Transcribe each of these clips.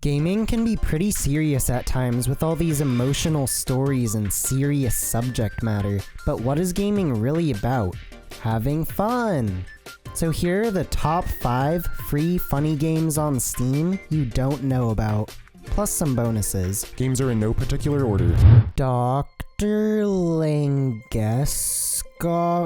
Gaming can be pretty serious at times with all these emotional stories and serious subject matter, but what is gaming really about? Having fun! So here are the top 5 free funny games on Steam you don't know about, plus some bonuses. Games are in no particular order. Dr. Langeskov.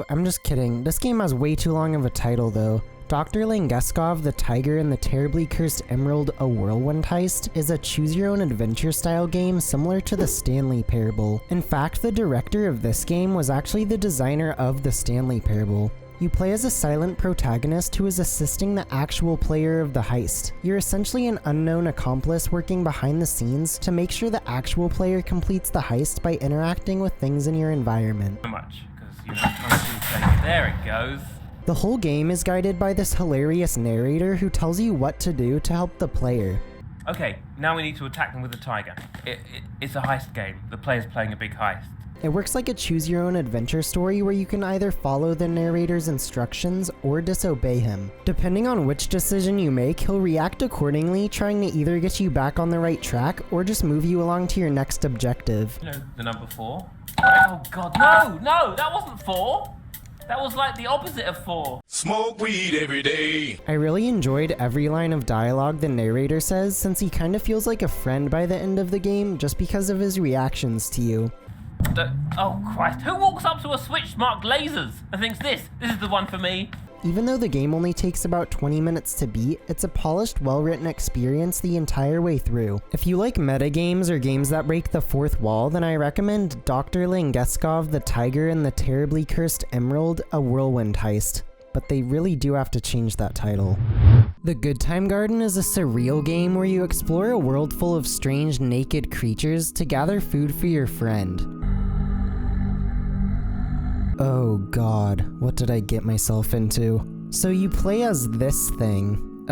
I'm just kidding. This game has way too long of a title though. Dr. Langeskov, the Tiger and the Terribly Cursed Emerald, A Whirlwind Heist is a choose-your-own-adventure style game similar to the Stanley Parable. In fact, the director of this game was actually the designer of the Stanley Parable. You play as a silent protagonist who is assisting the actual player of the heist. You're essentially an unknown accomplice working behind the scenes to make sure the actual player completes the heist by interacting with things in your environment. So much, because, there it goes. The whole game is guided by this hilarious narrator who tells you what to do to help the player. Okay, now we need to attack them with the tiger. It's a heist game. The player's playing a big heist. It works like a choose-your-own-adventure story where you can either follow the narrator's instructions or disobey him. Depending on which decision you make, he'll react accordingly, trying to either get you back on the right track or just move you along to your next objective. You know, the number 4? Oh god, no, that wasn't 4! That was like the opposite of 4. Smoke weed every day. I really enjoyed every line of dialogue the narrator says, since he kind of feels like a friend by the end of the game just because of his reactions to you. Oh Christ, who walks up to a switch marked lasers and thinks this is the one for me? Even though the game only takes about 20 minutes to beat, it's a polished, well-written experience the entire way through. If you like metagames or games that break the fourth wall, then I recommend Dr. Langeskov, the Tiger and the Terribly Cursed Emerald, A Whirlwind Heist. But they really do have to change that title. The Good Time Garden is a surreal game where you explore a world full of strange, naked creatures to gather food for your friend. Oh god, what did I get myself into? So you play as this thing.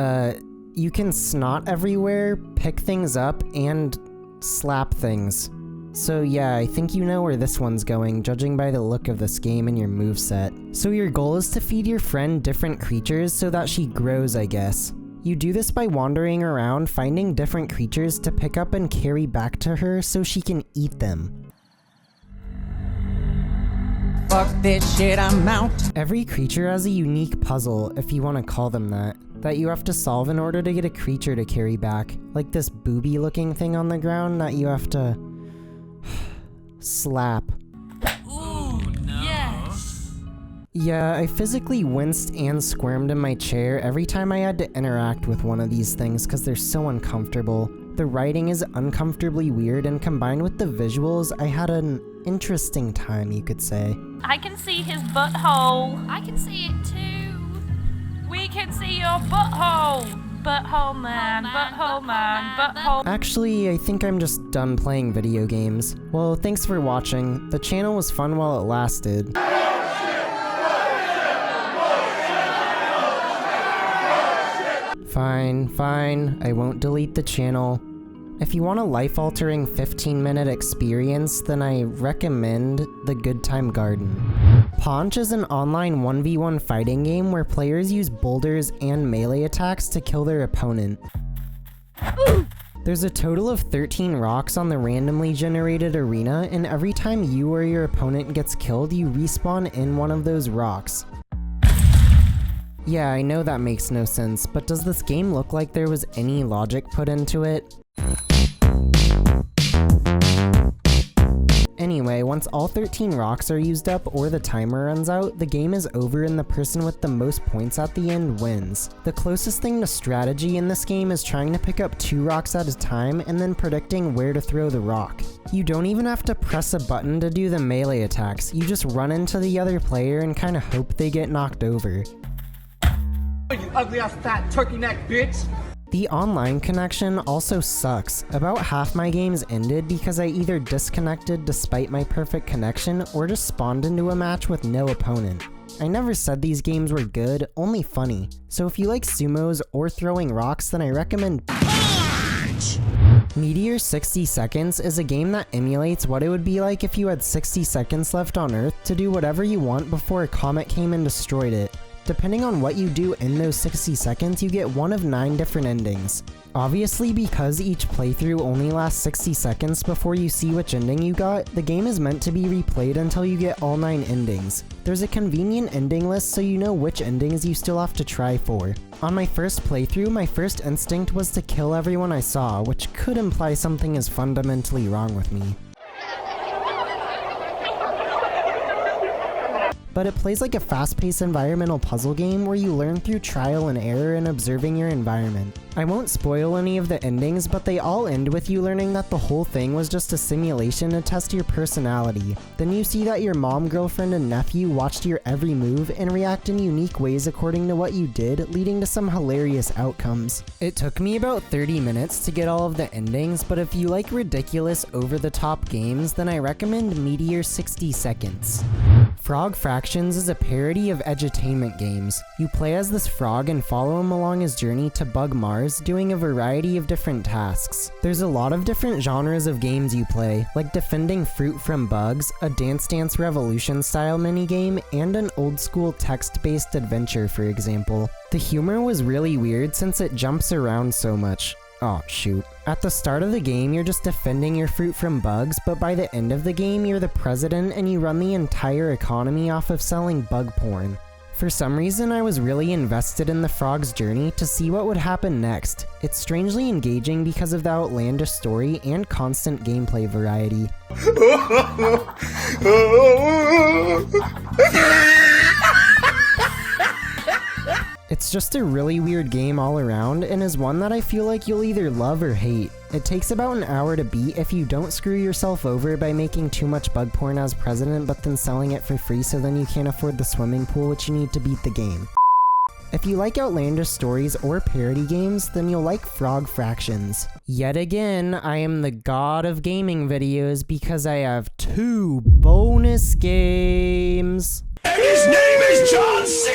You can snot everywhere, pick things up, and slap things. So yeah, I think you know where this one's going, judging by the look of this game and your moveset. So your goal is to feed your friend different creatures so that she grows, I guess. You do this by wandering around, finding different creatures to pick up and carry back to her so she can eat them. Fuck this shit, I'm out. Every creature has a unique puzzle, if you want to call them that you have to solve in order to get a creature to carry back. Like this booby looking thing on the ground that you have to slap. Ooh, no. Yes. Yeah, I physically winced and squirmed in my chair every time I had to interact with one of these things because they're so uncomfortable. The writing is uncomfortably weird, and combined with the visuals, I had an interesting time, you could say. I can see his butthole. I can see it too. We can see your butthole. Butthole man, butthole man, butthole. Actually, I think I'm just done playing video games. Well, thanks for watching. The channel was fun while it lasted. Fine, I won't delete the channel. If you want a life-altering 15-minute experience, then I recommend The Good Time Garden. Paunch is an online 1v1 fighting game where players use boulders and melee attacks to kill their opponent. There's a total of 13 rocks on the randomly generated arena, and every time you or your opponent gets killed, you respawn in one of those rocks. Yeah, I know that makes no sense, but does this game look like there was any logic put into it? Anyway, once all 13 rocks are used up or the timer runs out, the game is over and the person with the most points at the end wins. The closest thing to strategy in this game is trying to pick up 2 rocks at a time and then predicting where to throw the rock. You don't even have to press a button to do the melee attacks, you just run into the other player and kinda hope they get knocked over. You ugly ass fat turkey neck bitch. The online connection also sucks. About half my games ended because I either disconnected despite my perfect connection or just spawned into a match with no opponent. I never said these games were good, only funny. So if you like sumos or throwing rocks, then I recommend Paunch! Meteor 60 Seconds is a game that emulates what it would be like if you had 60 seconds left on Earth to do whatever you want before a comet came and destroyed it. Depending on what you do in those 60 seconds, you get one of 9 different endings. Obviously, because each playthrough only lasts 60 seconds before you see which ending you got, the game is meant to be replayed until you get all 9 endings. There's a convenient ending list so you know which endings you still have to try for. On my first playthrough, my first instinct was to kill everyone I saw, which could imply something is fundamentally wrong with me. But it plays like a fast-paced environmental puzzle game where you learn through trial and error and observing your environment. I won't spoil any of the endings, but they all end with you learning that the whole thing was just a simulation to test your personality. Then you see that your mom, girlfriend, and nephew watched your every move and react in unique ways according to what you did, leading to some hilarious outcomes. It took me about 30 minutes to get all of the endings, but if you like ridiculous, over-the-top games, then I recommend Meteor 60 Seconds. Frog Fractions is a parody of edutainment games. You play as this frog and follow him along his journey to Bug Mars, doing a variety of different tasks. There's a lot of different genres of games you play, like defending fruit from bugs, a Dance Dance Revolution style minigame, and an old school text-based adventure, for example. The humor was really weird since it jumps around so much. Oh shoot. At the start of the game, you're just defending your fruit from bugs, but by the end of the game, you're the president and you run the entire economy off of selling bug porn. For some reason, I was really invested in the frog's journey to see what would happen next. It's strangely engaging because of the outlandish story and constant gameplay variety. It's just a really weird game all around and is one that I feel like you'll either love or hate. It takes about an hour to beat if you don't screw yourself over by making too much bug porn as president but then selling it for free so then you can't afford the swimming pool which you need to beat the game. If you like outlandish stories or parody games, then you'll like Frog Fractions. Yet again, I am the god of gaming videos because I have 2 bonus games. His name is John C.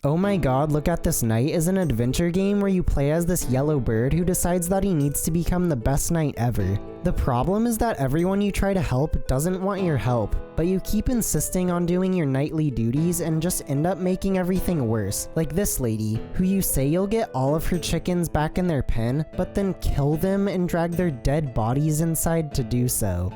Oh my god, Look at This Knight is an adventure game where you play as this yellow bird who decides that he needs to become the best knight ever. The problem is that everyone you try to help doesn't want your help, but you keep insisting on doing your knightly duties and just end up making everything worse. Like this lady, who you say you'll get all of her chickens back in their pen, but then kill them and drag their dead bodies inside to do so.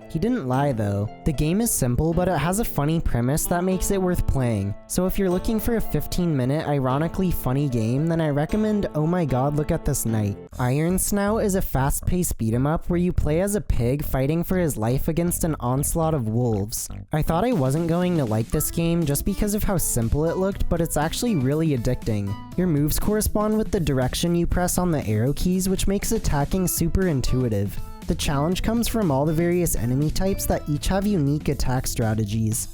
He didn't lie though. The game is simple, but it has a funny premise that makes it worth playing. So if you're looking for a 15-minute ironically funny game, then I recommend Oh My God, Look at This Knight. Iron Snout is a fast-paced beat-em-up where you play as a pig fighting for his life against an onslaught of wolves. I thought I wasn't going to like this game just because of how simple it looked, but it's actually really addicting. Your moves correspond with the direction you press on the arrow keys, which makes attacking super intuitive. The challenge comes from all the various enemy types that each have unique attack strategies.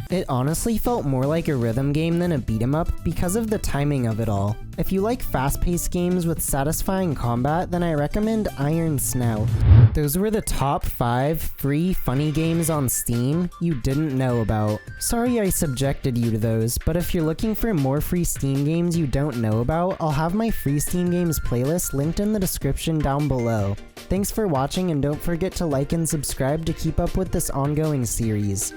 It honestly felt more like a rhythm game than a beat-em-up because of the timing of it all. If you like fast-paced games with satisfying combat, then I recommend Iron Snout. Those were the top 5 free funny games on Steam you didn't know about. Sorry I subjected you to those, but if you're looking for more free Steam games you don't know about, I'll have my free Steam games playlist linked in the description down below. Thanks for watching and don't forget to like and subscribe to keep up with this ongoing series.